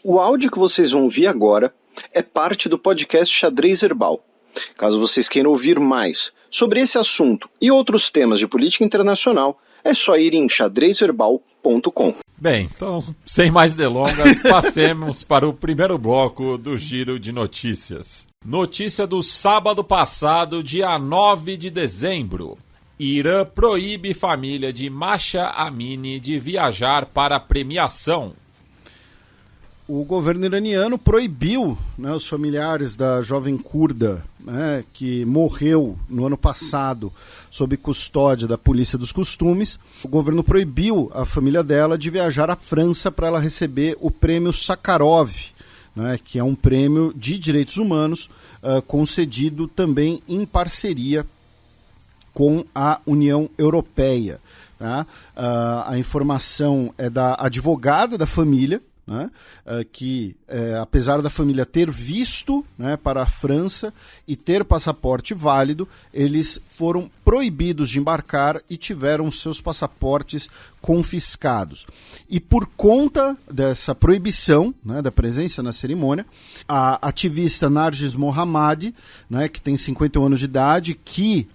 O áudio que vocês vão ouvir agora é parte do podcast Xadrez Herbal. Caso vocês queiram ouvir mais sobre esse assunto e outros temas de política internacional, é só ir em xadrezherbal.com. Bem, então, sem mais delongas, passemos para o primeiro bloco do Giro de Notícias. Notícia do sábado passado, dia 9 de dezembro. Irã proíbe família de Mahsa Amini de viajar para a premiação. O governo iraniano proibiu, os familiares da jovem curda, que morreu no ano passado sob custódia da Polícia dos Costumes. O governo proibiu a família dela de viajar à França para ela receber o prêmio Sakharov, que é um prêmio de direitos humanos concedido também em parceria com a União Europeia. Tá? A informação é da advogada da família, que apesar da família ter visto para a França e ter passaporte válido, eles foram proibidos de embarcar e tiveram seus passaportes confiscados. E por conta dessa proibição, da presença na cerimônia, a ativista Narges Mohammadi, que tem 51 anos de idade, que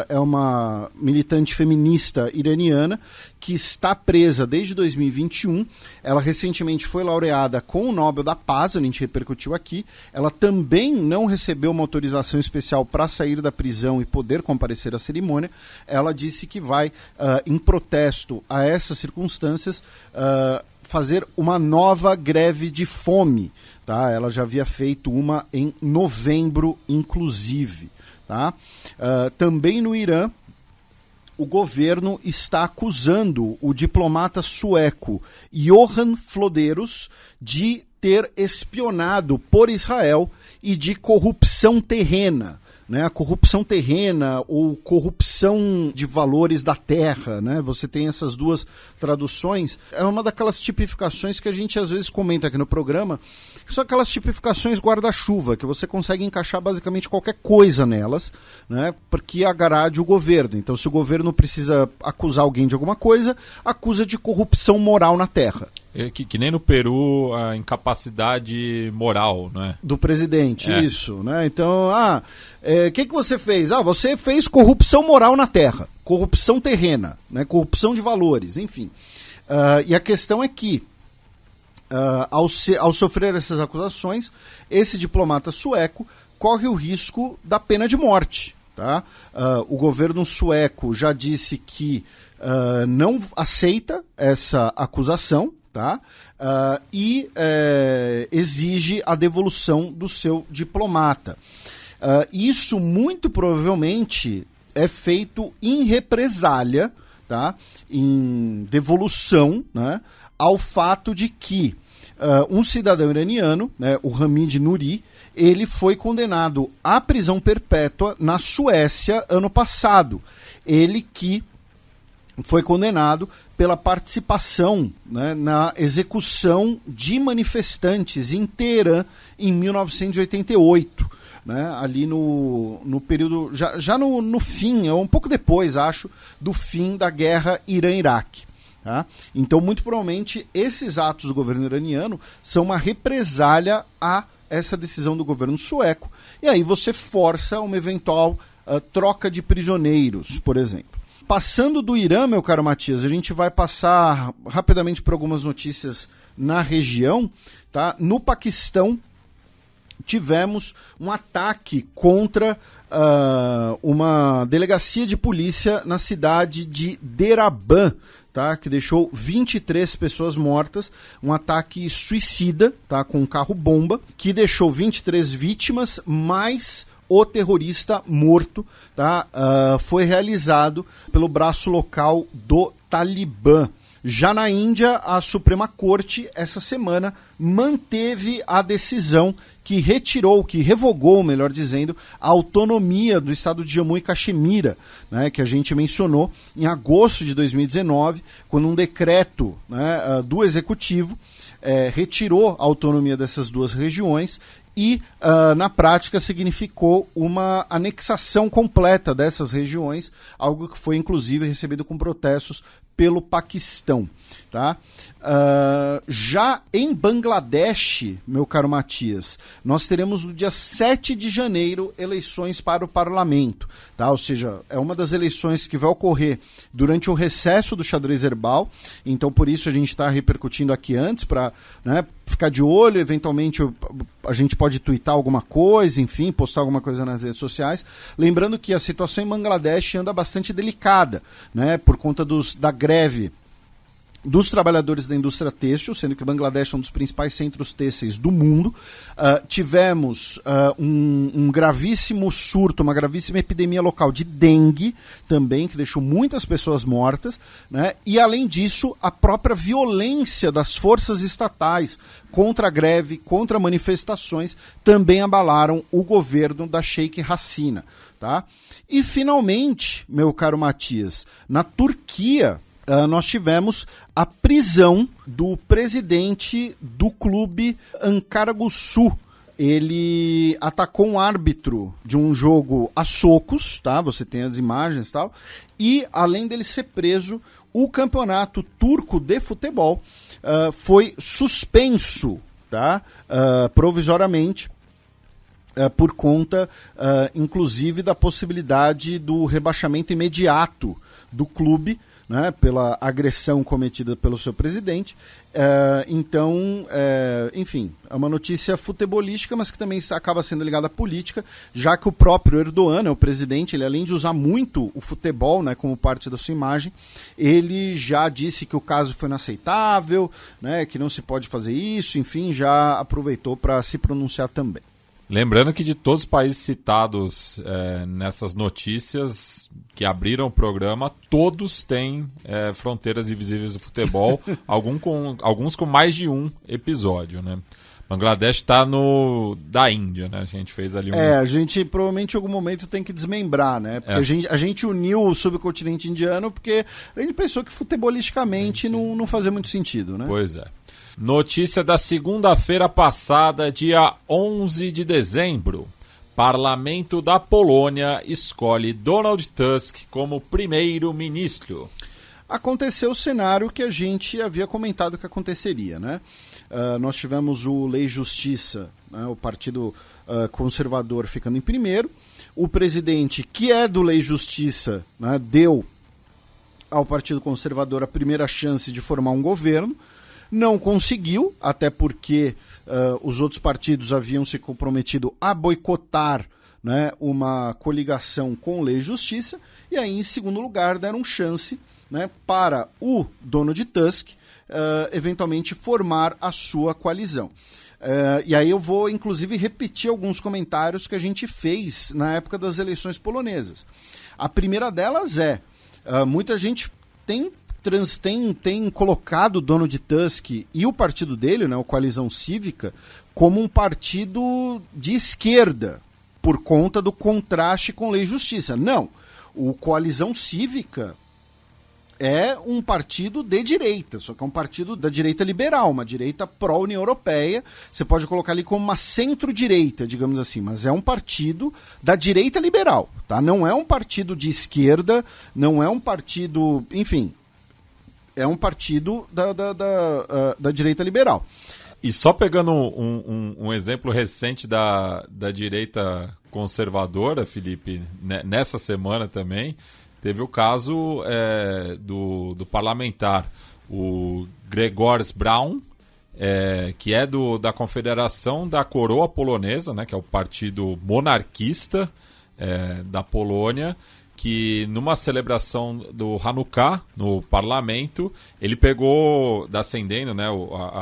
é uma militante feminista iraniana, que está presa desde 2021, ela recentemente foi laureada com o Nobel da Paz, a gente repercutiu aqui, ela também não recebeu uma autorização especial para sair da prisão e poder comparecer à cerimônia. Ela disse que vai, em protesto a essas circunstâncias, fazer uma nova greve de fome. Tá? Ela já havia feito uma em novembro, inclusive. Tá? Também no Irã, o governo está acusando o diplomata sueco Johan Flodérus de ter espionado por Israel e de corrupção terrena. A corrupção terrena ou corrupção de valores da terra, você tem essas duas traduções. É uma daquelas tipificações que a gente às vezes comenta aqui no programa, que são aquelas tipificações guarda-chuva, que você consegue encaixar basicamente qualquer coisa nelas, porque agrade o governo. Então, se o governo precisa acusar alguém de alguma coisa, acusa de corrupção moral na terra. Que nem no Peru, a incapacidade moral, do presidente, isso. Então, que você fez? Você fez corrupção moral na terra, corrupção terrena, corrupção de valores, enfim. E a questão é que, ao sofrer essas acusações, esse diplomata sueco corre o risco da pena de morte. Tá? O governo sueco já disse que não aceita essa acusação, tá? E exige a devolução do seu diplomata. Isso muito provavelmente é feito em represália, tá? Em devolução, ao fato de que um cidadão iraniano, o Hamid Nouri, ele foi condenado à prisão perpétua na Suécia ano passado. Ele que foi condenado pela participação na execução de manifestantes em Teherã em 1988. Ali no período, já no fim, um pouco depois, acho, do fim da guerra Irã-Iraque. Tá? Então, muito provavelmente, esses atos do governo iraniano são uma represália a essa decisão do governo sueco, e aí você força uma eventual troca de prisioneiros, por exemplo. Passando do Irã, meu caro Matias, a gente vai passar rapidamente por algumas notícias na região. Tá? No Paquistão, tivemos um ataque contra uma delegacia de polícia na cidade de Deraban, tá? Que deixou 23 pessoas mortas, um ataque suicida, tá? Com um carro-bomba, que deixou 23 vítimas, mais o terrorista morto, tá? Foi realizado pelo braço local do Talibã. Já na Índia, a Suprema Corte, essa semana, manteve a decisão que revogou, melhor dizendo, a autonomia do estado de Jammu e Caxemira, que a gente mencionou em agosto de 2019, quando um decreto do Executivo retirou a autonomia dessas duas regiões e, na prática, significou uma anexação completa dessas regiões, algo que foi, inclusive, recebido com protestos pelo Paquistão. Tá? Já em Bangladesh, meu caro Matias, nós teremos no dia 7 de janeiro eleições para o parlamento, tá? Ou seja, é uma das eleições que vai ocorrer durante o recesso do Xadrez Herbal, então por isso a gente está repercutindo aqui antes, para, né, ficar de olho, eventualmente a gente pode twittar alguma coisa, enfim, postar alguma coisa nas redes sociais, lembrando que a situação em Bangladesh anda bastante delicada, né, por conta da greve dos trabalhadores da indústria têxtil, sendo que Bangladesh é um dos principais centros têxteis do mundo. Tivemos um gravíssimo surto, uma gravíssima epidemia local de dengue também, que deixou muitas pessoas mortas, né? E além disso, a própria violência das forças estatais contra a greve, contra manifestações, também abalaram o governo da Sheikh Hasina. Tá? E finalmente, meu caro Matias, na Turquia, nós tivemos a prisão do presidente do clube Ankaraguçu. Ele atacou um árbitro de um jogo a socos, tá? Você tem as imagens e tal. E, além dele ser preso, o campeonato turco de futebol foi suspenso, tá? Provisoriamente, por conta, inclusive, da possibilidade do rebaixamento imediato do clube, né, pela agressão cometida pelo seu presidente. Então, enfim, é uma notícia futebolística, mas que também acaba sendo ligada à política, já que o próprio Erdogan, o presidente, ele, além de usar muito o futebol, né, como parte da sua imagem, ele já disse que o caso foi inaceitável, né, que não se pode fazer isso, enfim, já aproveitou para se pronunciar também. Lembrando que de todos os países citados nessas notícias que abriram o programa, todos têm fronteiras invisíveis do futebol, alguns com mais de um episódio, né? Bangladesh está no da Índia, né? A gente fez ali a gente provavelmente em algum momento tem que desmembrar, né? Porque a gente uniu o subcontinente indiano porque a gente pensou que futebolisticamente não fazia muito sentido, né? Pois é. Notícia da segunda-feira passada, dia 11 de dezembro. Parlamento da Polônia escolhe Donald Tusk como primeiro-ministro. Aconteceu o cenário que a gente havia comentado que aconteceria, né? Nós tivemos o Lei e Justiça, né, o Partido Conservador ficando em primeiro. O presidente, que é do Lei e Justiça, né, deu ao Partido Conservador a primeira chance de formar um governo. Não conseguiu, até porque os outros partidos haviam se comprometido a boicotar, né, uma coligação com Lei e Justiça, e aí, em segundo lugar, deram chance, né, para o Donald Tusk eventualmente formar a sua coalizão. E aí eu vou, inclusive, repetir alguns comentários que a gente fez na época das eleições polonesas. A primeira delas muita gente tem colocado o Donald Tusk e o partido dele, né, a Coalizão Cívica, como um partido de esquerda, por conta do contraste com Lei e Justiça. Não, o Coalizão Cívica é um partido de direita, só que é um partido da direita liberal, uma direita pró-União Europeia. Você pode colocar ali como uma centro-direita, digamos assim, mas é um partido da direita liberal, tá? Não é um partido de esquerda, não é um partido, enfim, é um partido da direita liberal. E só pegando um exemplo recente da direita conservadora, Felipe, nessa semana também, teve o caso do parlamentar, o Grzegorz Braun, que é da Confederação da Coroa Polonesa, né, que é o partido monarquista da Polônia, que numa celebração do Hanukkah no parlamento, ele pegou, acendendo, né,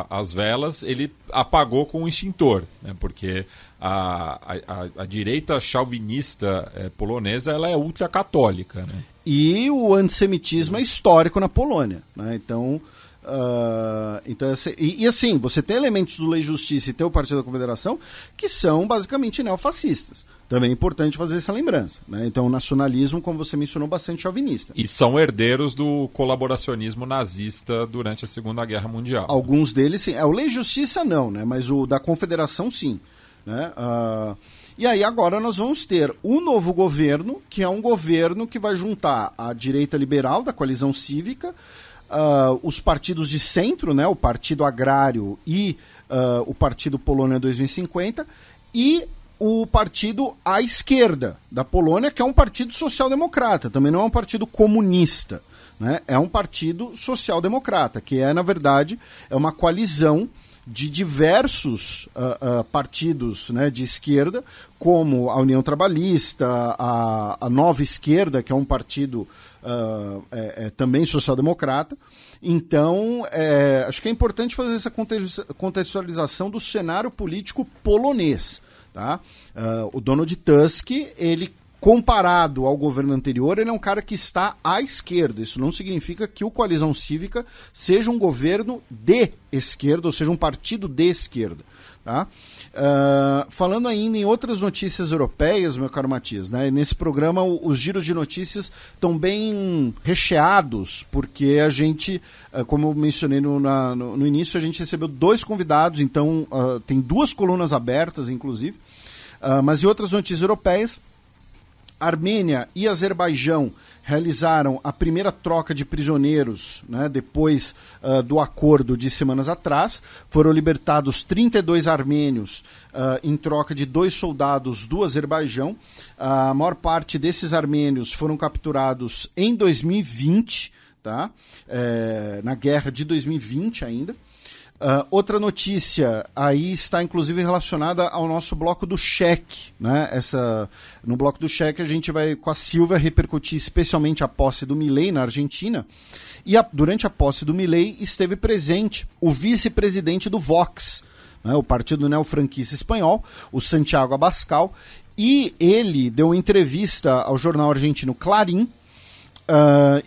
as velas, ele apagou com um extintor, né, porque a direita chauvinista polonesa, ela é ultracatólica, né? E o antissemitismo é histórico na Polônia, né? Então, assim, você tem elementos do Lei e Justiça e tem o Partido da Confederação que são basicamente neofascistas. Também é importante fazer essa lembrança, né? Então, o nacionalismo, como você mencionou, bastante chauvinista. E são herdeiros do colaboracionismo nazista durante a Segunda Guerra Mundial. Alguns deles, sim. O Lei e Justiça não, né? Mas o da Confederação, sim. Né? E aí agora nós vamos ter o novo governo, que é um governo que vai juntar a direita liberal da coalizão cívica, os partidos de centro, né, o Partido Agrário e o Partido Polônia 2050, e o partido à esquerda da Polônia, que é um partido social-democrata, também não é um partido comunista, né, é um partido social-democrata, que é, na verdade, é uma coalizão de diversos partidos, né, de esquerda, como a União Trabalhista, a Nova Esquerda, que é um partido também social-democrata. Então, acho que é importante fazer essa contextualização do cenário político polonês. Tá? O Donald Tusk, ele, comparado ao governo anterior, ele é um cara que está à esquerda. Isso não significa que o Coalizão Cívica seja um governo de esquerda, ou seja, um partido de esquerda. Tá? Falando ainda em outras notícias europeias, meu caro Matias, né? Nesse programa os giros de notícias estão bem recheados, porque a gente, como eu mencionei no início, a gente recebeu 2 convidados, então tem 2 colunas abertas, inclusive. Mas em outras notícias europeias, Armênia e Azerbaijão realizaram a primeira troca de prisioneiros, né, depois do acordo de semanas atrás. Foram libertados 32 armênios em troca de 2 soldados do Azerbaijão. A maior parte desses armênios foram capturados em 2020, tá? Na guerra de 2020 ainda. Outra notícia aí está inclusive relacionada ao nosso bloco do cheque, né? No bloco do cheque a gente vai com a Silvia repercutir especialmente a posse do Milei na Argentina, e durante a posse do Milei esteve presente o vice-presidente do Vox, né? O partido neofranquista espanhol, o Santiago Abascal, e ele deu uma entrevista ao jornal argentino Clarín.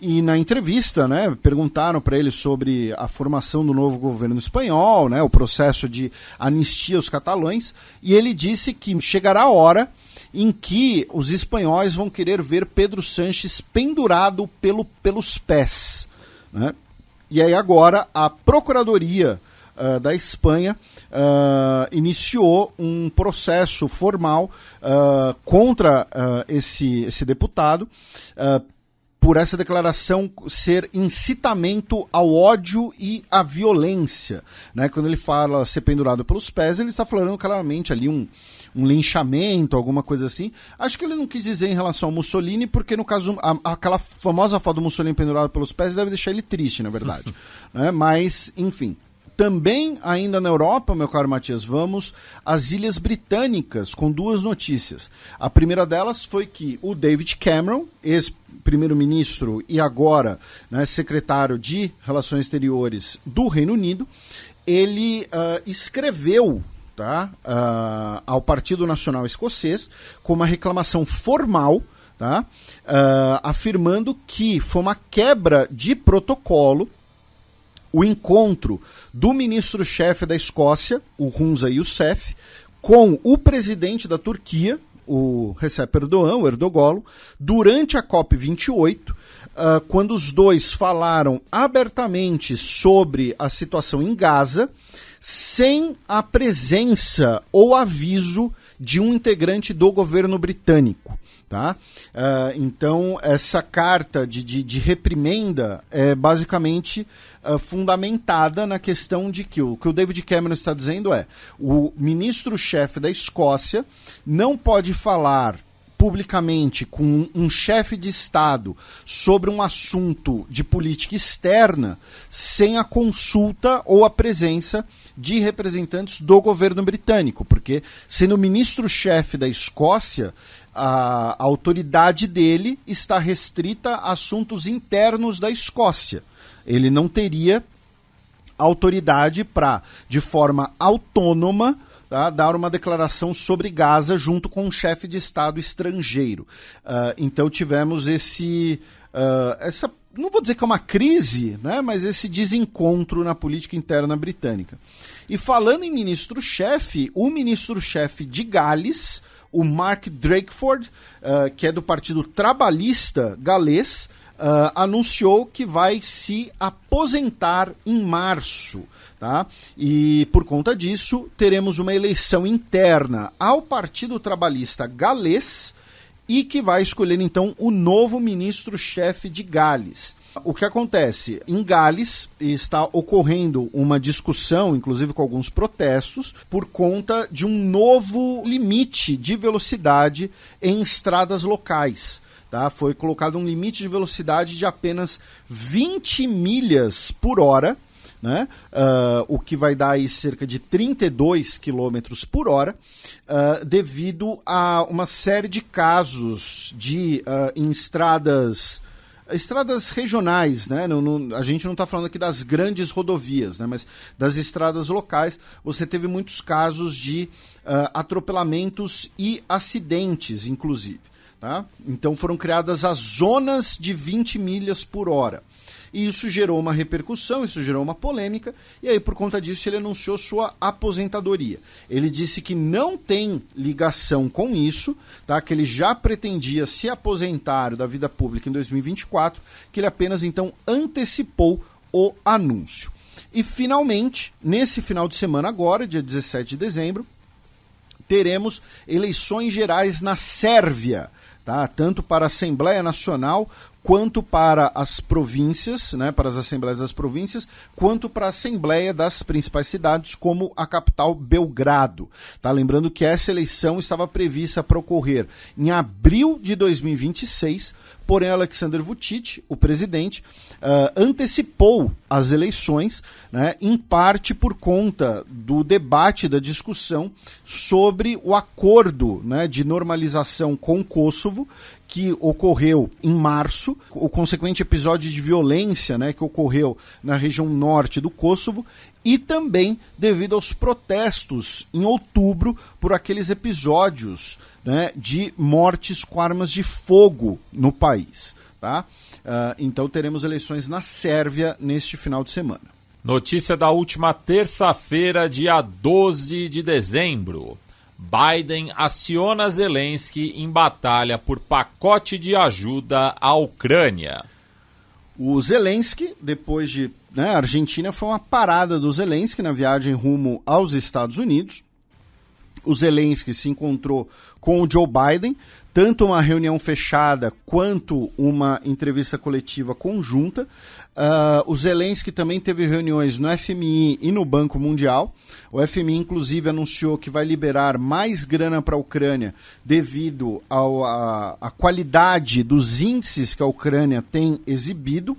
E na entrevista, né, perguntaram para ele sobre a formação do novo governo espanhol, né, o processo de anistia aos catalães, e ele disse que chegará a hora em que os espanhóis vão querer ver Pedro Sánchez pendurado pelos pés. Né? E aí agora a Procuradoria da Espanha iniciou um processo formal contra esse deputado, por essa declaração ser incitamento ao ódio e à violência. Né? Quando ele fala ser pendurado pelos pés, ele está falando claramente ali um linchamento, alguma coisa assim. Acho que ele não quis dizer em relação ao Mussolini, porque no caso, aquela famosa foto do Mussolini pendurado pelos pés deve deixar ele triste, na verdade. Né? Mas, enfim. Também, ainda na Europa, meu caro Matias, vamos às Ilhas Britânicas com 2 notícias. A primeira delas foi que o David Cameron, ex-primeiro-ministro e agora, né, secretário de Relações Exteriores do Reino Unido, ele escreveu, tá, ao Partido Nacional Escocês com uma reclamação formal, tá, afirmando que foi uma quebra de protocolo o encontro do ministro-chefe da Escócia, o Hunza Youssef, com o presidente da Turquia, o Recep Erdogan, o Erdogolo, durante a COP28, quando os dois falaram abertamente sobre a situação em Gaza, sem a presença ou aviso de um integrante do governo britânico. Tá? Então, essa carta de reprimenda é basicamente fundamentada na questão de que o David Cameron está dizendo o ministro-chefe da Escócia não pode falar publicamente com um chefe de Estado sobre um assunto de política externa sem a consulta ou a presença de representantes do governo britânico, porque sendo ministro-chefe da Escócia, a autoridade dele está restrita a assuntos internos da Escócia. Ele não teria autoridade para, de forma autônoma, tá, dar uma declaração sobre Gaza junto com um chefe de Estado estrangeiro. Então tivemos essa, não vou dizer que é uma crise, né, mas esse desencontro na política interna britânica. E falando em ministro-chefe, o ministro-chefe de Gales, o Mark Drakeford, que é do Partido Trabalhista galês, anunciou que vai se aposentar em março. Tá? E por conta disso, teremos uma eleição interna ao Partido Trabalhista galês e que vai escolher então o novo ministro-chefe de Gales. O que acontece? Em Gales está ocorrendo uma discussão, inclusive com alguns protestos, por conta de um novo limite de velocidade em estradas locais. Tá? Foi colocado um limite de velocidade de apenas 20 milhas por hora, né? O que vai dar aí cerca de 32 km por hora, devido a uma série de casos em estradas regionais, né? A gente não está falando aqui das grandes rodovias, né? Mas das estradas locais, você teve muitos casos de atropelamentos e acidentes, inclusive. Tá? Então foram criadas as zonas de 20 milhas por hora. E isso gerou uma repercussão, isso gerou uma polêmica, e aí por conta disso ele anunciou sua aposentadoria. Ele disse que não tem ligação com isso, tá? Que ele já pretendia se aposentar da vida pública em 2024, que ele apenas então antecipou o anúncio. E finalmente, nesse final de semana agora, dia 17 de dezembro, teremos eleições gerais na Sérvia, tá? Tanto para a Assembleia Nacional quanto para as províncias, né, para as assembleias das províncias, quanto para a Assembleia das principais cidades, como a capital Belgrado. Tá? Lembrando que essa eleição estava prevista para ocorrer em abril de 2026, porém Aleksandar Vučić, o presidente, antecipou as eleições, né, em parte por conta do debate, da discussão sobre o acordo, né, de normalização com o Kosovo, que ocorreu em março, o consequente episódio de violência, né, que ocorreu na região norte do Kosovo, e também devido aos protestos em outubro por aqueles episódios, né, de mortes com armas de fogo no país. Tá? Então teremos eleições na Sérvia neste final de semana. Notícia da última terça-feira, dia 12 de dezembro. Biden aciona Zelensky em batalha por pacote de ajuda à Ucrânia. O Zelensky, depois de... né, a Argentina foi uma parada do Zelensky na viagem rumo aos Estados Unidos. O Zelensky se encontrou com o Joe Biden, tanto uma reunião fechada quanto uma entrevista coletiva conjunta. O Zelensky também teve reuniões no FMI e no Banco Mundial. O FMI, inclusive, anunciou que vai liberar mais grana para a Ucrânia devido à qualidade dos índices que a Ucrânia tem exibido.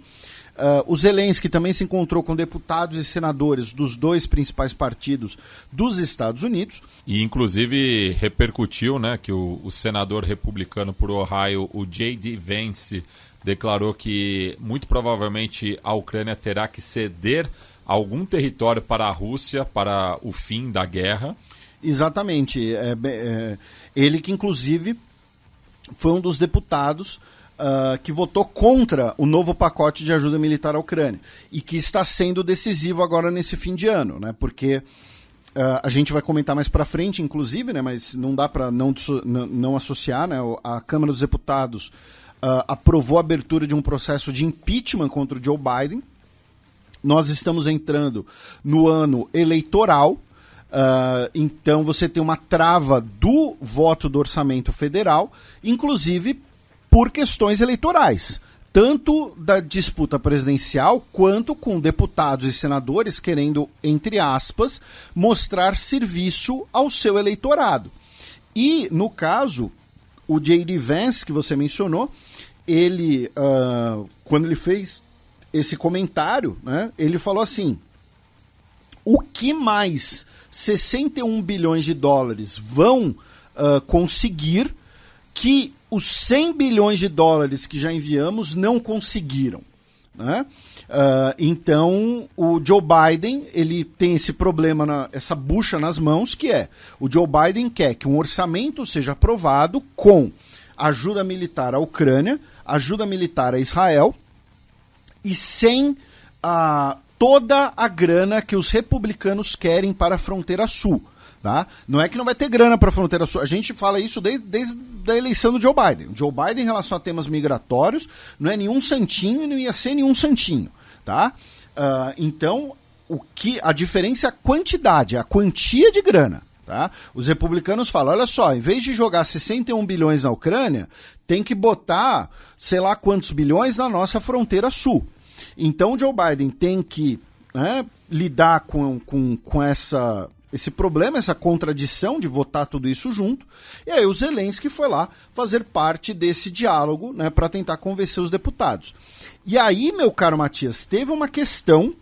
O Zelensky também se encontrou com deputados e senadores dos dois principais partidos dos Estados Unidos. E inclusive repercutiu, né, que o senador republicano por Ohio, o J.D. Vance, declarou que muito provavelmente a Ucrânia terá que ceder algum território para a Rússia para o fim da guerra. Exatamente. Ele que inclusive foi um dos deputados que votou contra o novo pacote de ajuda militar à Ucrânia e que está sendo decisivo agora nesse fim de ano, né? Porque a gente vai comentar mais para frente, inclusive, né? Mas não dá para não associar, né? A Câmara dos Deputados aprovou a abertura de um processo de impeachment contra o Joe Biden. Nós estamos entrando no ano eleitoral, então você tem uma trava do voto do orçamento federal, inclusive por questões eleitorais, tanto da disputa presidencial quanto com deputados e senadores querendo, entre aspas, mostrar serviço ao seu eleitorado. E, no caso, o J.D. Vance, que você mencionou, ele, quando ele fez esse comentário, né, ele falou assim: o que mais 61 bilhões de dólares vão conseguir que os 100 bilhões de dólares que já enviamos não conseguiram, né? Então, o Joe Biden, ele tem esse problema, essa bucha nas mãos, que é, o Joe Biden quer que um orçamento seja aprovado com ajuda militar à Ucrânia, ajuda militar a Israel, e sem toda a grana que os republicanos querem para a fronteira sul. Tá? Não é que não vai ter grana para a fronteira sul. A gente fala isso desde a eleição do Joe Biden. O Joe Biden, em relação a temas migratórios, não é nenhum santinho e não ia ser nenhum santinho. Tá? Então, a diferença é a quantidade, a quantia de grana. Tá? Os republicanos falam, olha só, em vez de jogar 61 bilhões na Ucrânia, tem que botar sei lá quantos bilhões na nossa fronteira sul. Então o Joe Biden tem que, né, lidar com esse problema, essa contradição de votar tudo isso junto, e aí o Zelensky foi lá fazer parte desse diálogo, né, para tentar convencer os deputados. E aí, meu caro Matias, teve uma questão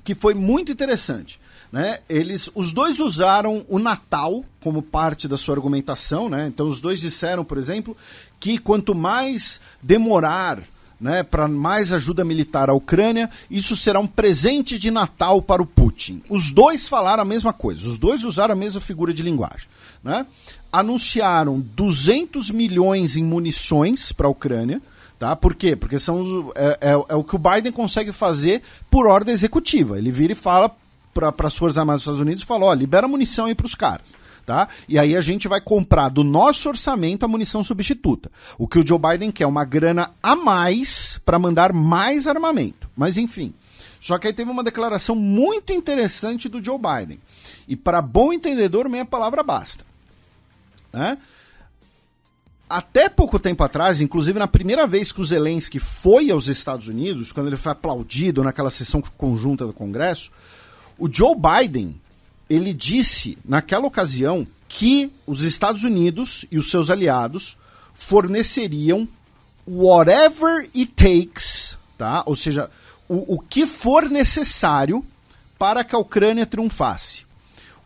que foi muito interessante. Né? Os dois usaram o Natal como parte da sua argumentação, né? Então os dois disseram, por exemplo, que quanto mais demorar, né, para mais ajuda militar à Ucrânia, isso será um presente de Natal para o Putin. Os dois falaram a mesma coisa, os dois usaram a mesma figura de linguagem. Né? Anunciaram 200 milhões em munições para a Ucrânia. Tá? Por quê? Porque é o que o Biden consegue fazer por ordem executiva. Ele vira e fala para as Forças Armadas dos Estados Unidos, falou, libera munição aí para os caras, tá? E aí a gente vai comprar do nosso orçamento a munição substituta. O que o Joe Biden quer é uma grana a mais para mandar mais armamento. Mas enfim, só que aí teve uma declaração muito interessante do Joe Biden. E para bom entendedor, meia palavra basta. Né? Até pouco tempo atrás, inclusive na primeira vez que o Zelensky foi aos Estados Unidos, quando ele foi aplaudido naquela sessão conjunta do Congresso, o Joe Biden, ele disse naquela ocasião que os Estados Unidos e os seus aliados forneceriam whatever it takes, tá? Ou seja, o que for necessário para que a Ucrânia triunfasse.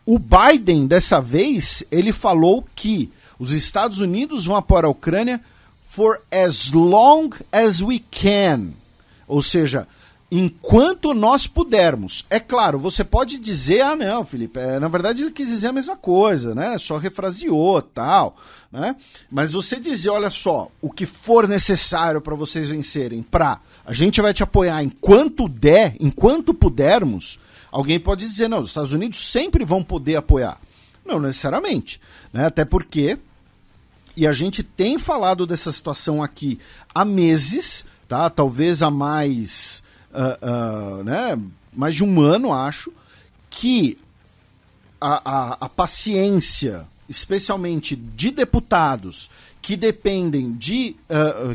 O Biden, dessa vez, ele falou que os Estados Unidos vão apoiar a Ucrânia for as long as we can. Ou seja, enquanto nós pudermos. É claro, você pode dizer, não, Felipe, na verdade ele quis dizer a mesma coisa, né? Só refraseou, tal, né? Mas você dizer, olha só, o que for necessário para vocês vencerem, a gente vai te apoiar enquanto der, enquanto pudermos, alguém pode dizer, não, os Estados Unidos sempre vão poder apoiar. Não necessariamente, né? Até porque, e a gente tem falado dessa situação aqui há meses, tá? Talvez há mais... né, mais de um ano, acho, que a paciência, especialmente de deputados que dependem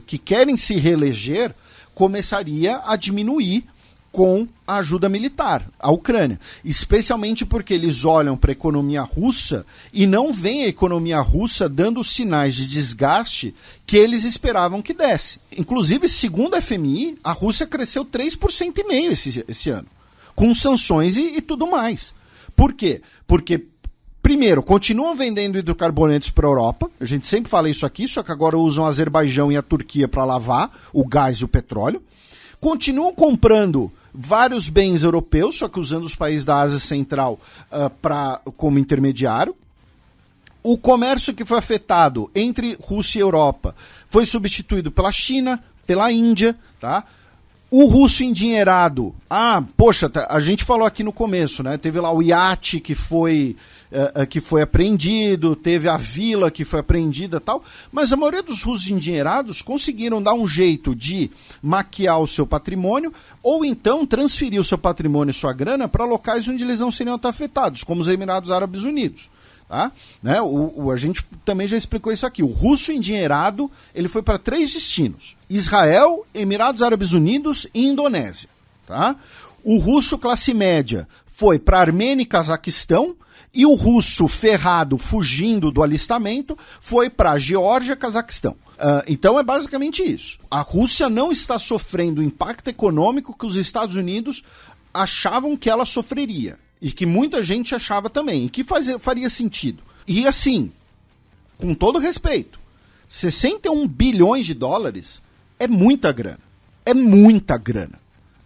que querem se reeleger, começaria a diminuir com a ajuda militar à Ucrânia, especialmente porque eles olham para a economia russa e não veem a economia russa dando os sinais de desgaste que eles esperavam que desse. Inclusive, segundo a FMI, a Rússia cresceu 3,5% esse ano, com sanções e tudo mais. Por quê? Porque, primeiro, continuam vendendo hidrocarbonetos para a Europa, a gente sempre fala isso aqui, só que agora usam o Azerbaijão e a Turquia para lavar o gás e o petróleo. Continuam comprando vários bens europeus, só que usando os países da Ásia Central como intermediário. O comércio que foi afetado entre Rússia e Europa foi substituído pela China, pela Índia, tá? O russo endinheirado, a gente falou aqui no começo, né? Teve lá o iate que foi apreendido, teve a vila que foi apreendida e tal, mas a maioria dos russos endinheirados conseguiram dar um jeito de maquiar o seu patrimônio ou então transferir o seu patrimônio e sua grana para locais onde eles não seriam afetados, como os Emirados Árabes Unidos. Tá? Né? A gente também já explicou isso aqui. O russo endinheirado, ele foi para 3 destinos: Israel, Emirados Árabes Unidos e Indonésia. Tá? O russo classe média foi para Armênia e Cazaquistão, e o russo ferrado, fugindo do alistamento, foi para Geórgia e Cazaquistão. Então é basicamente isso. A Rússia não está sofrendo o impacto econômico que os Estados Unidos achavam que ela sofreria. E que muita gente achava também, e que faria sentido. E assim, com todo respeito, 61 bilhões de dólares é muita grana. É muita grana.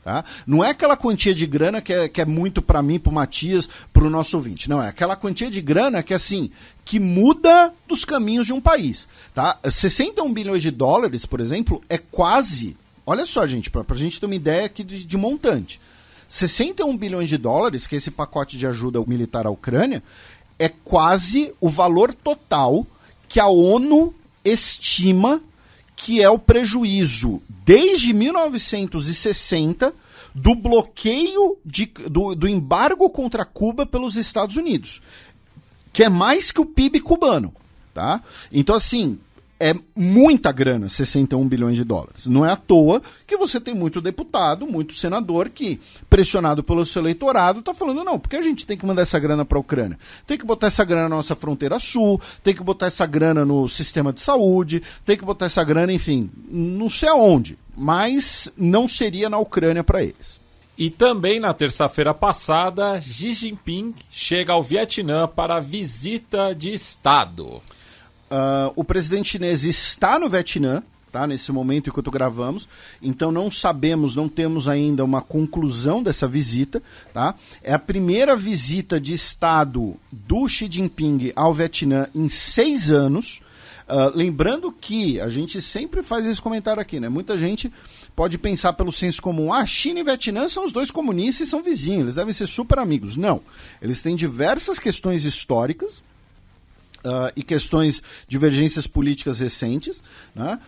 Tá? Não é aquela quantia de grana que é muito para mim, pro Matias, pro nosso ouvinte. Não, é aquela quantia de grana que, assim, que muda dos caminhos de um país. Tá? 61 bilhões de dólares, por exemplo, é quase... Olha só, gente, pra gente ter uma ideia aqui de montante. 61 bilhões de dólares, que é esse pacote de ajuda militar à Ucrânia, é quase o valor total que a ONU estima que é o prejuízo desde 1960 do bloqueio do embargo contra Cuba pelos Estados Unidos, que é mais que o PIB cubano, tá? Então, assim, é muita grana, 61 bilhões de dólares. Não é à toa que você tem muito deputado, muito senador que, pressionado pelo seu eleitorado, está falando, não, porque a gente tem que mandar essa grana para a Ucrânia? Tem que botar essa grana na nossa fronteira sul, tem que botar essa grana no sistema de saúde, tem que botar essa grana, enfim, não sei aonde, mas não seria na Ucrânia para eles. E também na terça-feira passada, Xi Jinping chega ao Vietnã para visita de Estado. O presidente chinês está no Vietnã, tá, nesse momento enquanto gravamos, então não temos ainda uma conclusão dessa visita. Tá? É a primeira visita de Estado do Xi Jinping ao Vietnã em 6 anos. Lembrando que a gente sempre faz esse comentário aqui, né? Muita gente pode pensar pelo senso comum, China e Vietnã são os dois comunistas e são vizinhos, eles devem ser super amigos. Não, eles têm diversas questões históricas, e questões, divergências políticas recentes, né?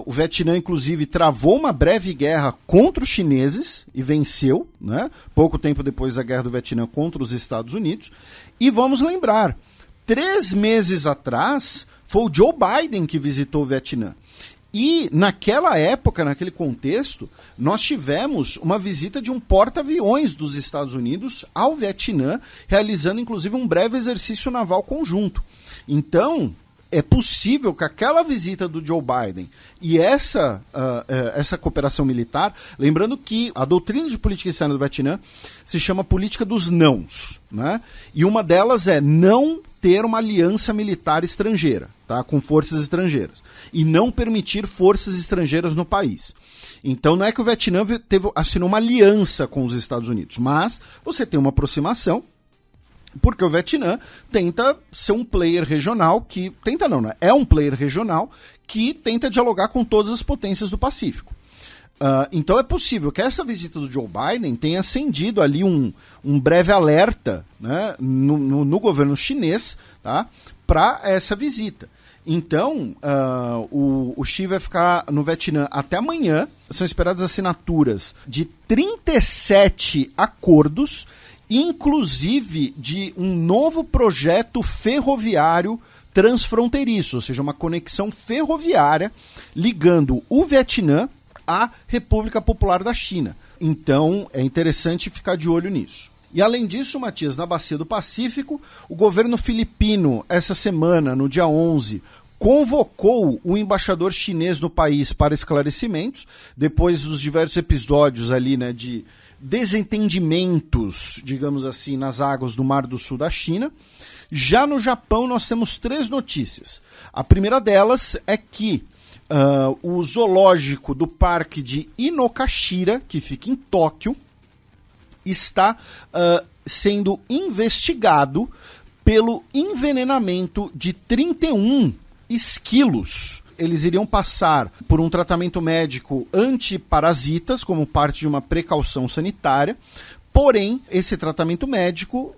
O Vietnã, inclusive, travou uma breve guerra contra os chineses e venceu, né? Pouco tempo depois da guerra do Vietnã contra os Estados Unidos. E vamos lembrar, 3 meses atrás, foi o Joe Biden que visitou o Vietnã. E naquela época, naquele contexto, nós tivemos uma visita de um porta-aviões dos Estados Unidos ao Vietnã, realizando inclusive um breve exercício naval conjunto. Então, é possível que aquela visita do Joe Biden e essa cooperação militar, lembrando que a doutrina de política externa do Vietnã se chama política dos nãos, né? E uma delas é não ter uma aliança militar estrangeira, tá, com forças estrangeiras, e não permitir forças estrangeiras no país. Então não é que o Vietnã assinou uma aliança com os Estados Unidos, mas você tem uma aproximação, porque o Vietnã tenta ser um player regional que... Tenta não, né? É um player regional que tenta dialogar com todas as potências do Pacífico. Então é possível que essa visita do Joe Biden tenha acendido ali um breve alerta, né, no governo chinês, tá, para essa visita. Então, o Xi vai ficar no Vietnã até amanhã. São esperadas assinaturas de 37 acordos, inclusive de um novo projeto ferroviário transfronteiriço, ou seja, uma conexão ferroviária ligando o Vietnã à República Popular da China. Então, é interessante ficar de olho nisso. E além disso, Matias, na Bacia do Pacífico, o governo filipino, essa semana, no dia 11, convocou o embaixador chinês no país para esclarecimentos, depois dos diversos episódios ali, né, de desentendimentos, digamos assim, nas águas do Mar do Sul da China. Já no Japão, nós temos 3 notícias. A primeira delas é que o zoológico do parque de Inokashira, que fica em Tóquio, está sendo investigado pelo envenenamento de 31 esquilos. Eles iriam passar por um tratamento médico antiparasitas como parte de uma precaução sanitária. Porém, esse tratamento médico,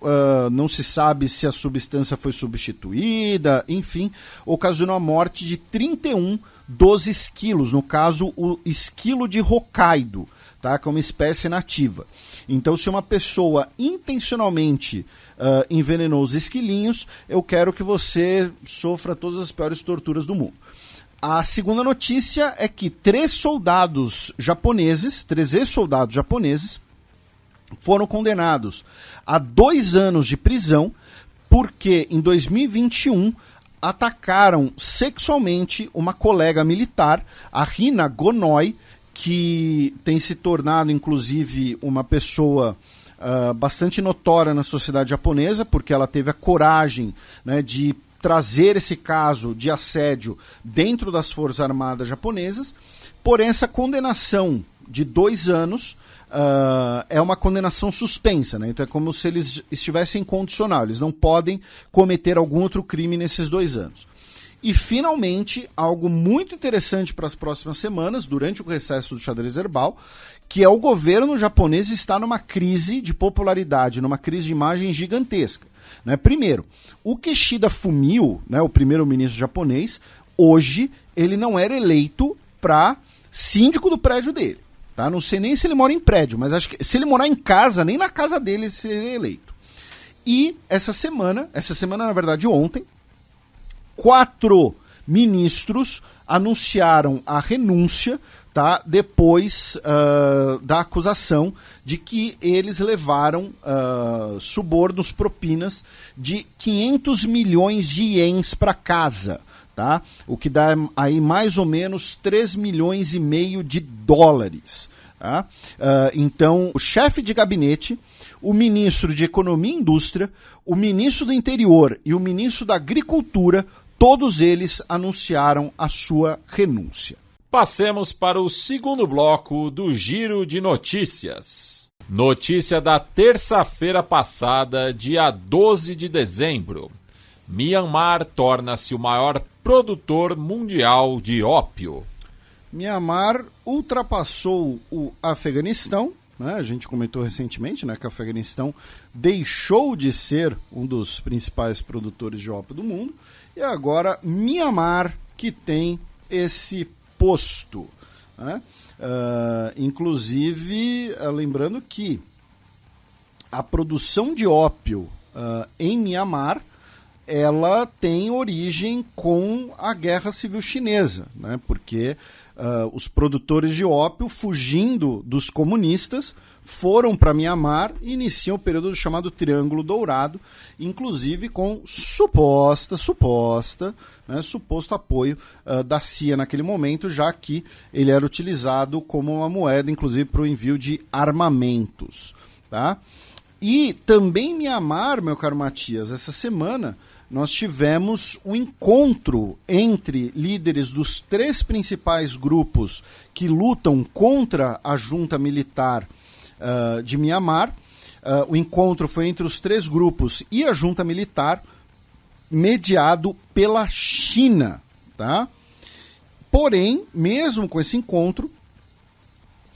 não se sabe se a substância foi substituída, enfim, ocasionou a morte de 31 dos esquilos, no caso o esquilo de Hokkaido, tá? Que é uma espécie nativa. Então, se uma pessoa intencionalmente envenenou os esquilinhos, eu quero que você sofra todas as piores torturas do mundo. A segunda notícia é que 3 ex-soldados japoneses, foram condenados a 2 anos de prisão porque em 2021 atacaram sexualmente uma colega militar, a Rina Gonoi, que tem se tornado inclusive uma pessoa bastante notória na sociedade japonesa, porque ela teve a coragem, né, de trazer esse caso de assédio dentro das Forças Armadas japonesas. Porém, essa condenação de 2 anos é uma condenação suspensa, né? Então é como se eles estivessem condicional, eles não podem cometer algum outro crime nesses 2 anos. E finalmente, algo muito interessante para as próximas semanas, durante o recesso do Xadrez Herbal, que é o governo japonês está numa crise de popularidade, numa crise de imagem gigantesca. Né? Primeiro, o Kishida Fumio, né, o primeiro-ministro japonês, hoje ele não era eleito para síndico do prédio dele. Tá? Não sei nem se ele mora em prédio, mas acho que se ele morar em casa, nem na casa dele ele seria eleito. E essa semana, na verdade ontem, 4 ministros anunciaram a renúncia, tá? Depois da acusação de que eles levaram subornos, propinas de 500 milhões de ienes para casa. Tá? O que dá aí mais ou menos 3 milhões e meio de dólares. Tá? Então, o chefe de gabinete, o ministro de Economia e Indústria, o ministro do Interior e o ministro da Agricultura, todos eles anunciaram a sua renúncia. Passemos para o segundo bloco do Giro de Notícias. Notícia da terça-feira passada, dia 12 de dezembro. Myanmar torna-se o maior produtor mundial de ópio. Myanmar ultrapassou o Afeganistão, né? A gente comentou recentemente, né, que o Afeganistão deixou de ser um dos principais produtores de ópio do mundo, e agora Myanmar que tem esse posto. Né? Inclusive, lembrando que a produção de ópio em Myanmar ela tem origem com a Guerra Civil Chinesa, né? Porque os produtores de ópio, fugindo dos comunistas, foram para Myanmar e iniciam o período chamado Triângulo Dourado, inclusive com suposto apoio da CIA naquele momento, já que ele era utilizado como uma moeda, inclusive para o envio de armamentos. Tá? E também em Myanmar, meu caro Matias, essa semana nós tivemos um encontro entre líderes dos 3 principais grupos que lutam contra a junta militar de Myanmar. O encontro foi entre os 3 grupos e a junta militar, mediado pela China. Tá? Porém, mesmo com esse encontro,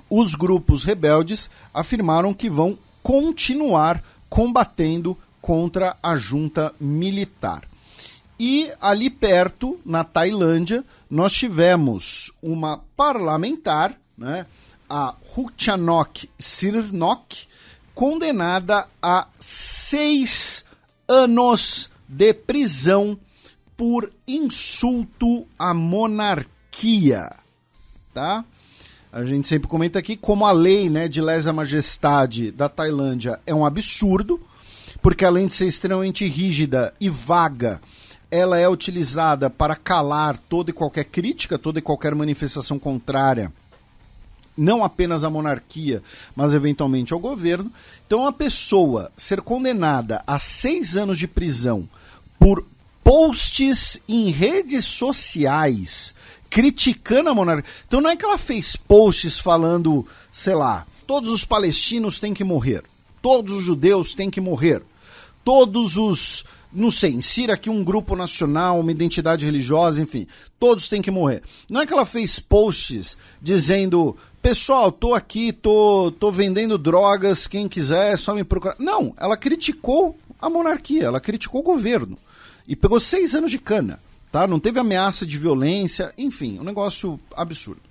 os grupos rebeldes afirmaram que vão continuar combatendo contra a junta militar. E ali perto, na Tailândia, nós tivemos uma parlamentar, né, a Ruchanok Sirnok, condenada a 6 anos de prisão por insulto à monarquia. Tá? A gente sempre comenta aqui como a lei, né, de lesa majestade da Tailândia é um absurdo, porque além de ser extremamente rígida e vaga, ela é utilizada para calar toda e qualquer crítica, toda e qualquer manifestação contrária, não apenas à monarquia, mas eventualmente ao governo. Então, a pessoa ser condenada a 6 anos de prisão por posts em redes sociais criticando a monarquia. Então, não é que ela fez posts falando, sei lá, todos os palestinos têm que morrer, todos os judeus têm que morrer, todos os, não sei, insira aqui um grupo nacional, uma identidade religiosa, enfim, todos têm que morrer. Não é que ela fez posts dizendo, pessoal, tô aqui, tô vendendo drogas, quem quiser é só me procurar. Não, ela criticou a monarquia, ela criticou o governo e pegou 6 anos de cana, tá? Não teve ameaça de violência, enfim, um negócio absurdo.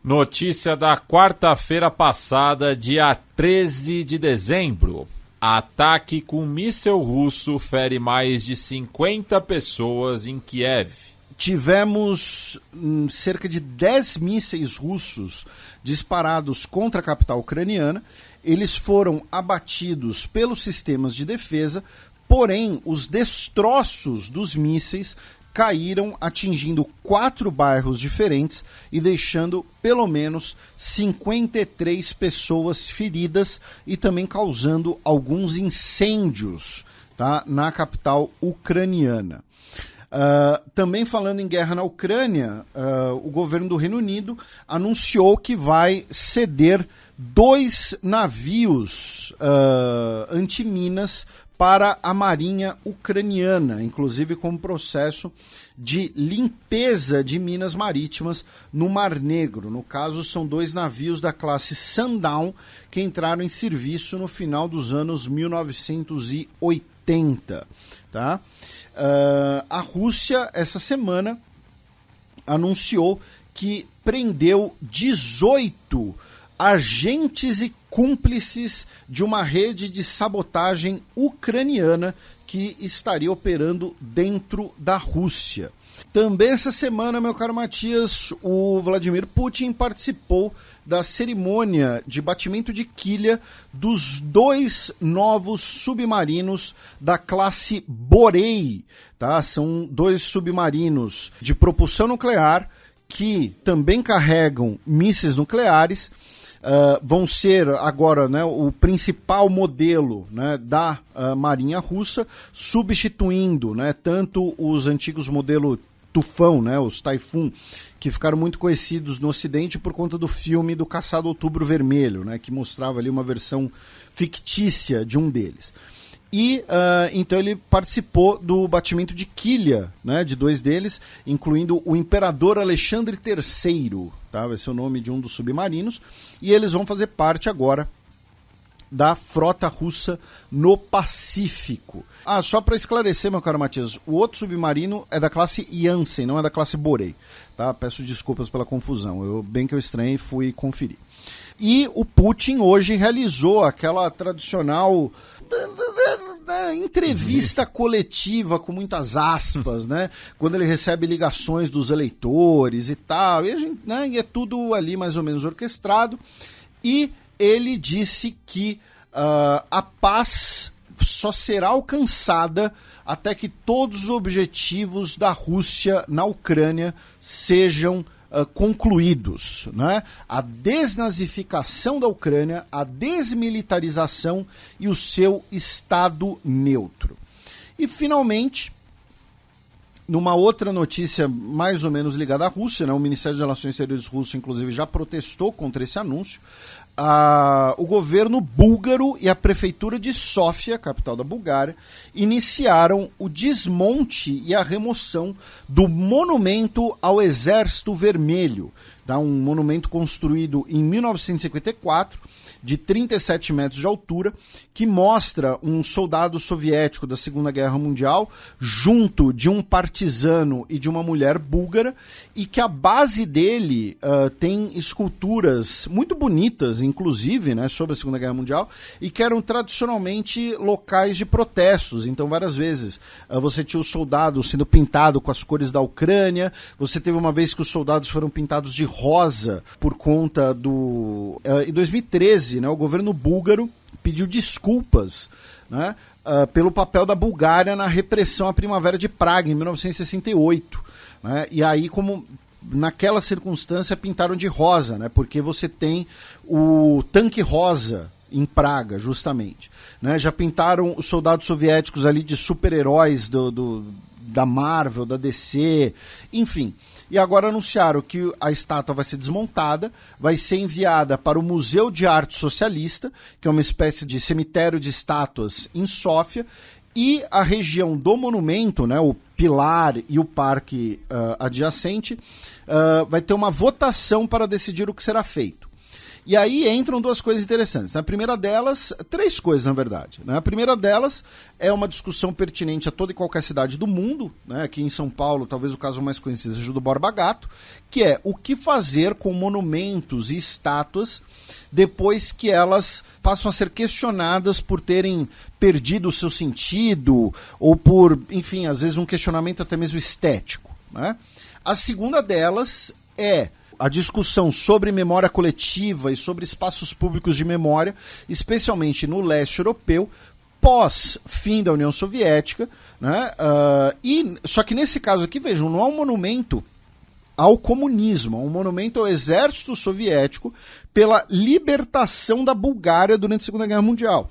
Notícia da quarta-feira passada, dia 13 de dezembro. Ataque com míssil russo fere mais de 50 pessoas em Kiev. Tivemos cerca de 10 mísseis russos disparados contra a capital ucraniana. Eles foram abatidos pelos sistemas de defesa, porém os destroços dos mísseis caíram atingindo 4 bairros diferentes e deixando pelo menos 53 pessoas feridas e também causando alguns incêndios, tá, na capital ucraniana. Também falando em guerra na Ucrânia, o governo do Reino Unido anunciou que vai ceder 2 navios antiminas para a marinha ucraniana, inclusive como processo de limpeza de minas marítimas no Mar Negro. No caso, são 2 navios da classe Sundown que entraram em serviço no final dos anos 1980. Tá? A Rússia, essa semana, anunciou que prendeu 18 agentes e cúmplices de uma rede de sabotagem ucraniana que estaria operando dentro da Rússia. Também essa semana, meu caro Matias, o Vladimir Putin participou da cerimônia de batimento de quilha dos 2 novos submarinos da classe Borei. Tá? São 2 submarinos de propulsão nuclear que também carregam mísseis nucleares. Vão ser agora, né, o principal modelo, né, da Marinha Russa, substituindo, né, tanto os antigos modelos Tufão, né, os Typhoon, que ficaram muito conhecidos no Ocidente por conta do filme do Caçado Outubro Vermelho, né, que mostrava ali uma versão fictícia de um deles. E então ele participou do batimento de quilha, né, de 2 deles, incluindo o Imperador Alexandre III, tá? Vai ser o nome de um dos submarinos, e eles vão fazer parte agora da frota russa no Pacífico. Só para esclarecer, meu caro Matias, o outro submarino é da classe Janssen, não é da classe Borei. Tá? Peço desculpas pela confusão, bem que eu estranhei, fui conferir. E o Putin hoje realizou aquela tradicional entrevista coletiva com muitas aspas, né? Quando ele recebe ligações dos eleitores e tal, e a gente, né, e é tudo ali mais ou menos orquestrado. E ele disse que a paz só será alcançada até que todos os objetivos da Rússia na Ucrânia sejam concluídos, né? A desnazificação da Ucrânia, a desmilitarização e o seu Estado neutro. E, finalmente, numa outra notícia mais ou menos ligada à Rússia, né? O Ministério das Relações Exteriores russo, inclusive, já protestou contra esse anúncio. O governo búlgaro e a prefeitura de Sófia, capital da Bulgária, iniciaram o desmonte e a remoção do monumento ao Exército Vermelho, tá? Um monumento construído em 1954, de 37 metros de altura, que mostra um soldado soviético da Segunda Guerra Mundial junto de um partisano e de uma mulher búlgara, e que a base dele tem esculturas muito bonitas, inclusive, né, sobre a Segunda Guerra Mundial, e que eram tradicionalmente locais de protestos. Então, várias vezes, você tinha o soldado sendo pintado com as cores da Ucrânia, você teve uma vez que os soldados foram pintados de rosa por conta do... Em 2013, né, o governo búlgaro pediu desculpas, né, pelo papel da Bulgária na repressão à Primavera de Praga, em 1968. Né, e aí, como naquela circunstância, pintaram de rosa, né, porque você tem o tanque rosa em Praga, justamente. Né, já pintaram os soldados soviéticos ali de super-heróis da Marvel, da DC, enfim. E agora anunciaram que a estátua vai ser desmontada, vai ser enviada para o Museu de Arte Socialista, que é uma espécie de cemitério de estátuas em Sófia, e a região do monumento, né, o pilar e o parque adjacente, vai ter uma votação para decidir o que será feito. E aí entram 2 coisas interessantes. A primeira delas, 3 coisas, na verdade. A primeira delas é uma discussão pertinente a toda e qualquer cidade do mundo. Aqui em São Paulo, talvez o caso mais conhecido seja o do Borba Gato, que é o que fazer com monumentos e estátuas depois que elas passam a ser questionadas por terem perdido o seu sentido, ou por, enfim, às vezes um questionamento até mesmo estético. Né? A segunda delas é a discussão sobre memória coletiva e sobre espaços públicos de memória, especialmente no leste europeu, pós-fim da União Soviética. Né? Só que nesse caso aqui, vejam, não é um monumento ao comunismo, é um monumento ao exército soviético pela libertação da Bulgária durante a Segunda Guerra Mundial.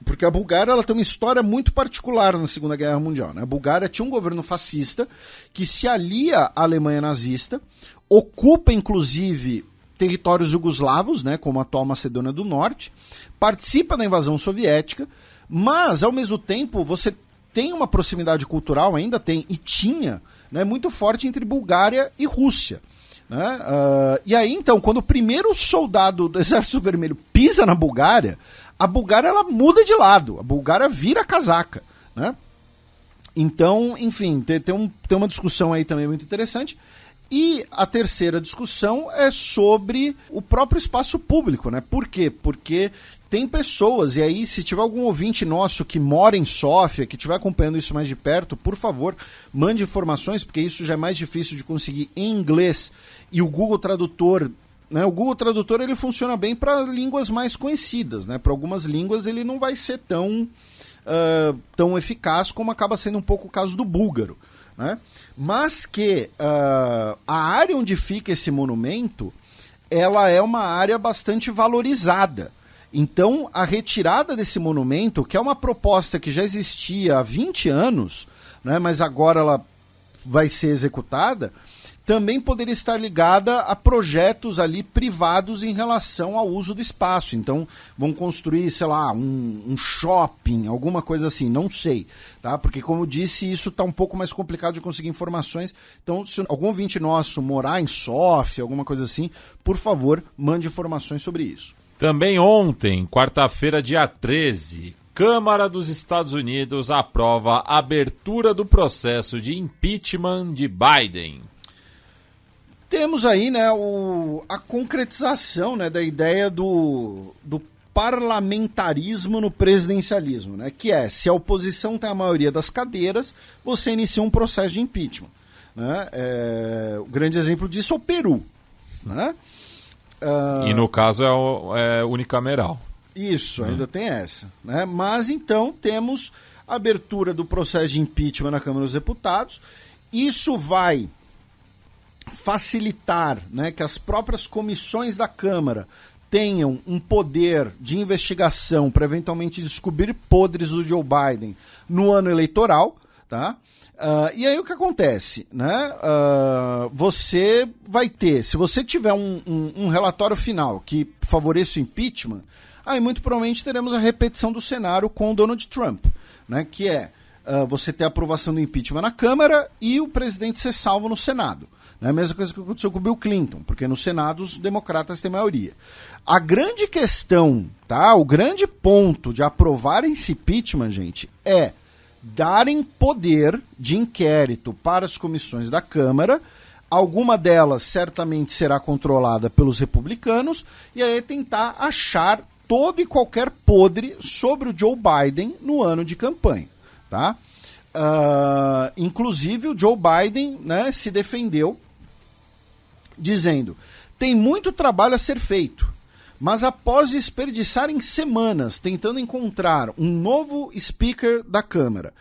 Porque a Bulgária ela tem uma história muito particular na Segunda Guerra Mundial. Né? A Bulgária tinha um governo fascista que se alia à Alemanha nazista, ocupa inclusive territórios jugoslavos, né, como a atual Macedônia do Norte, participa da invasão soviética, mas ao mesmo tempo você tem uma proximidade cultural, ainda tem, e tinha, né, muito forte entre Bulgária e Rússia. Né? E aí então, quando o primeiro soldado do Exército Vermelho pisa na Bulgária, a Bulgária ela muda de lado, a Bulgária vira casaca. Né? Então, enfim, tem uma discussão aí também muito interessante. E a terceira discussão é sobre o próprio espaço público, né? Por quê? Porque tem pessoas, e aí se tiver algum ouvinte nosso que mora em Sófia, que estiver acompanhando isso mais de perto, por favor, mande informações, porque isso já é mais difícil de conseguir em inglês. E o Google Tradutor, né? O Google Tradutor ele funciona bem para línguas mais conhecidas, né? Para algumas línguas ele não vai ser tão eficaz como acaba sendo um pouco o caso do búlgaro, né? Mas que a área onde fica esse monumento, ela é uma área bastante valorizada. Então, a retirada desse monumento, que é uma proposta que já existia há 20 anos, né, mas agora ela vai ser executada, também poderia estar ligada a projetos ali privados em relação ao uso do espaço. Então, vão construir, sei lá, um shopping, alguma coisa assim, não sei, tá? Porque, como eu disse, isso está um pouco mais complicado de conseguir informações. Então, se algum ouvinte nosso morar em Sófia, alguma coisa assim, por favor, mande informações sobre isso. Também ontem, quarta-feira, dia 13, Câmara dos Estados Unidos aprova a abertura do processo de impeachment de Biden. Temos aí, né, a concretização, né, da ideia do parlamentarismo no presidencialismo, né, que é, se a oposição tem a maioria das cadeiras, você inicia um processo de impeachment. Né? O grande exemplo disso é o Peru. Né? E no caso é unicameral. Isso, ainda tem essa. Né? Mas então temos a abertura do processo de impeachment na Câmara dos Deputados. Isso vai facilitar, né, que as próprias comissões da Câmara tenham um poder de investigação para eventualmente descobrir podres do Joe Biden no ano eleitoral, tá? E aí o que acontece, né? Você vai ter, se você tiver um relatório final que favoreça o impeachment, aí muito provavelmente teremos a repetição do cenário com o Donald Trump, né? Que é você ter a aprovação do impeachment na Câmara e o presidente ser salvo no Senado. É a mesma coisa que aconteceu com o Bill Clinton, porque no Senado os democratas têm maioria. A grande questão, tá? O grande ponto de aprovar esse impeachment, gente, é darem poder de inquérito para as comissões da Câmara. Alguma delas certamente será controlada pelos republicanos, e aí tentar achar todo e qualquer podre sobre o Joe Biden no ano de campanha, tá? Inclusive o Joe Biden, né, se defendeu dizendo: tem muito trabalho a ser feito, mas após desperdiçarem semanas tentando encontrar um novo speaker da Câmara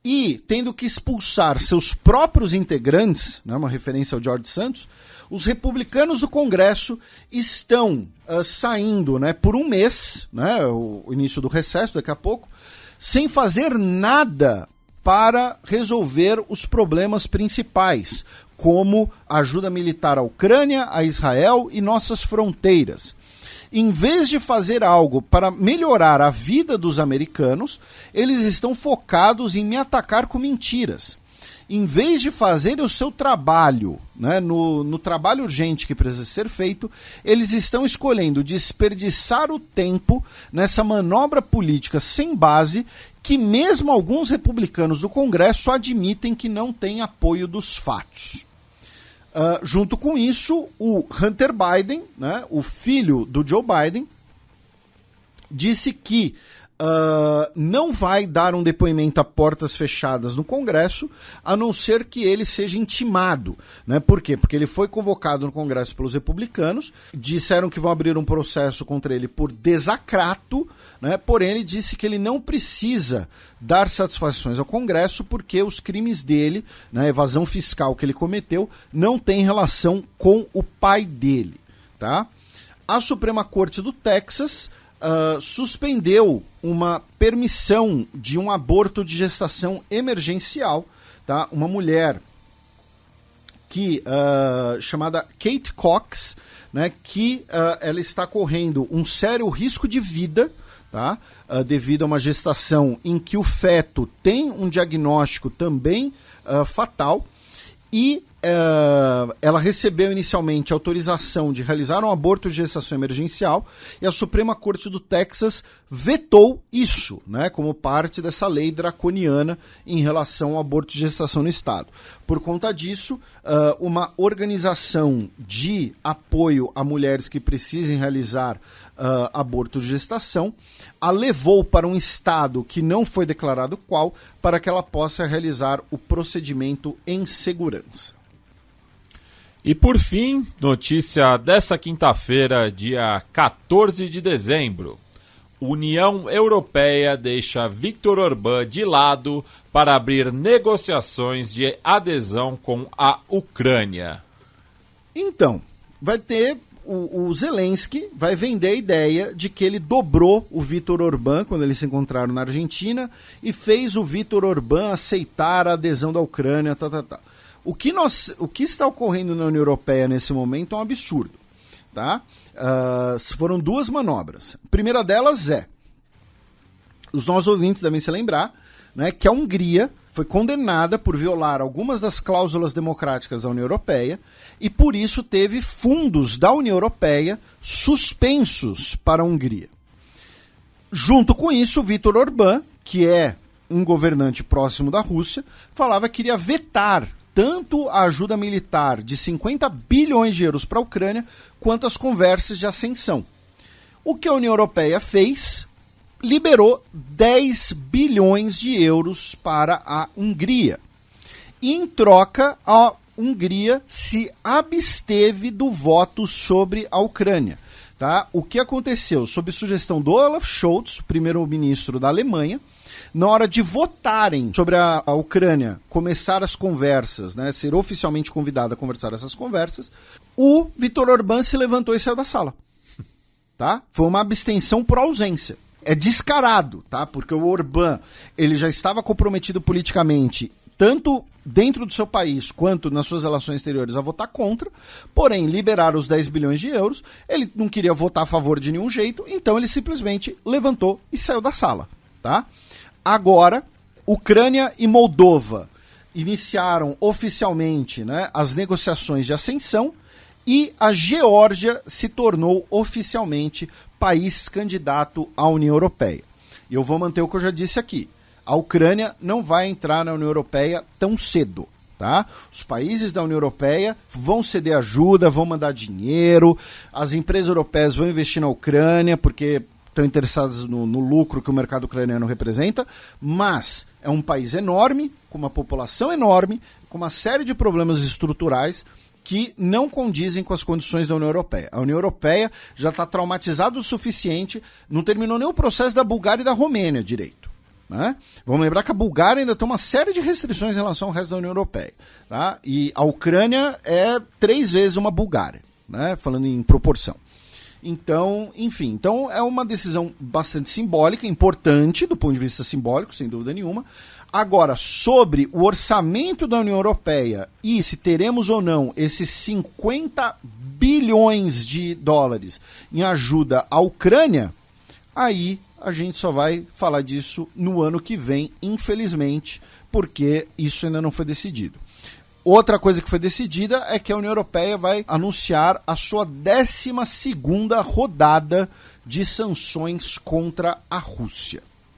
e tendo que expulsar seus próprios integrantes, né, uma referência ao George Santos, os republicanos do Congresso estão saindo, né, por um mês, né, o início do recesso daqui a pouco, sem fazer nada para resolver os problemas principais, como ajuda militar à Ucrânia, a Israel e nossas fronteiras. Em vez de fazer algo para melhorar a vida dos americanos, eles estão focados em me atacar com mentiras. Em vez de fazer o seu trabalho, né, no trabalho urgente que precisa ser feito, eles estão escolhendo desperdiçar o tempo nessa manobra política sem base, que mesmo alguns republicanos do Congresso admitem que não tem apoio dos fatos. Junto com isso, o Hunter Biden, né, o filho do Joe Biden, disse que não vai dar um depoimento a portas fechadas no Congresso, a não ser que ele seja intimado. Né? Por quê? Porque ele foi convocado no Congresso pelos republicanos, disseram que vão abrir um processo contra ele por desacato, né? Porém ele disse que ele não precisa dar satisfações ao Congresso porque os crimes dele, né, a evasão fiscal que ele cometeu, não tem relação com o pai dele. Tá? A Suprema Corte do Texas suspendeu uma permissão de um aborto de gestação emergencial, tá? Uma mulher chamada Kate Cox, né, que ela está correndo um sério risco de vida, tá? Devido a uma gestação em que o feto tem um diagnóstico também fatal, e ela recebeu inicialmente autorização de realizar um aborto de gestação emergencial e a Suprema Corte do Texas vetou isso, né, como parte dessa lei draconiana em relação ao aborto de gestação no estado. Por conta disso, uma organização de apoio a mulheres que precisem realizar aborto de gestação a levou para um estado que não foi declarado qual, para que ela possa realizar o procedimento em segurança. E por fim, notícia dessa quinta-feira, dia 14 de dezembro. União Europeia deixa Viktor Orbán de lado para abrir negociações de adesão com a Ucrânia. Então, vai ter o Zelensky vai vender a ideia de que ele dobrou o Viktor Orbán quando eles se encontraram na Argentina e fez o Viktor Orbán aceitar a adesão da Ucrânia, O que está ocorrendo na União Europeia nesse momento é um absurdo. Tá? Foram duas manobras. A primeira delas os nossos ouvintes devem se lembrar, né, que a Hungria foi condenada por violar algumas das cláusulas democráticas da União Europeia e por isso teve fundos da União Europeia suspensos para a Hungria. Junto com isso, Viktor Orbán, que é um governante próximo da Rússia, falava que iria vetar tanto a ajuda militar de 50 bilhões de euros para a Ucrânia, quanto as conversas de ascensão. O que a União Europeia fez? Liberou 10 bilhões de euros para a Hungria. E, em troca, a Hungria se absteve do voto sobre a Ucrânia. Tá? O que aconteceu? Sob sugestão do Olaf Scholz, primeiro-ministro da Alemanha, na hora de votarem sobre a Ucrânia, começar as conversas, né, ser oficialmente convidado a conversar essas conversas, o Viktor Orbán se levantou e saiu da sala. Tá? Foi uma abstenção por ausência. É descarado, tá? Porque o Orbán ele já estava comprometido politicamente, tanto dentro do seu país quanto nas suas relações exteriores, a votar contra, porém, liberaram os 10 bilhões de euros, ele não queria votar a favor de nenhum jeito, então ele simplesmente levantou e saiu da sala. Tá? Agora, Ucrânia e Moldova iniciaram oficialmente, né, as negociações de ascensão e a Geórgia se tornou oficialmente país candidato à União Europeia. E eu vou manter o que eu já disse aqui. A Ucrânia não vai entrar na União Europeia tão cedo. Tá? Os países da União Europeia vão ceder ajuda, vão mandar dinheiro, as empresas europeias vão investir na Ucrânia porque estão interessados no lucro que o mercado ucraniano representa, mas é um país enorme, com uma população enorme, com uma série de problemas estruturais que não condizem com as condições da União Europeia. A União Europeia já está traumatizada o suficiente, não terminou nem o processo da Bulgária e da Romênia direito. Né? Vamos lembrar que a Bulgária ainda tem uma série de restrições em relação ao resto da União Europeia. Tá? E a Ucrânia é 3 vezes uma Bulgária, né? Falando em proporção. Então, enfim, então é uma decisão bastante simbólica, importante do ponto de vista simbólico, sem dúvida nenhuma. Agora, sobre o orçamento da União Europeia e se teremos ou não esses 50 bilhões de dólares em ajuda à Ucrânia, aí a gente só vai falar disso no ano que vem, infelizmente, porque isso ainda não foi decidido. Outra coisa que foi decidida é que a União Europeia vai anunciar a sua 12ª rodada de sanções contra a Rússia.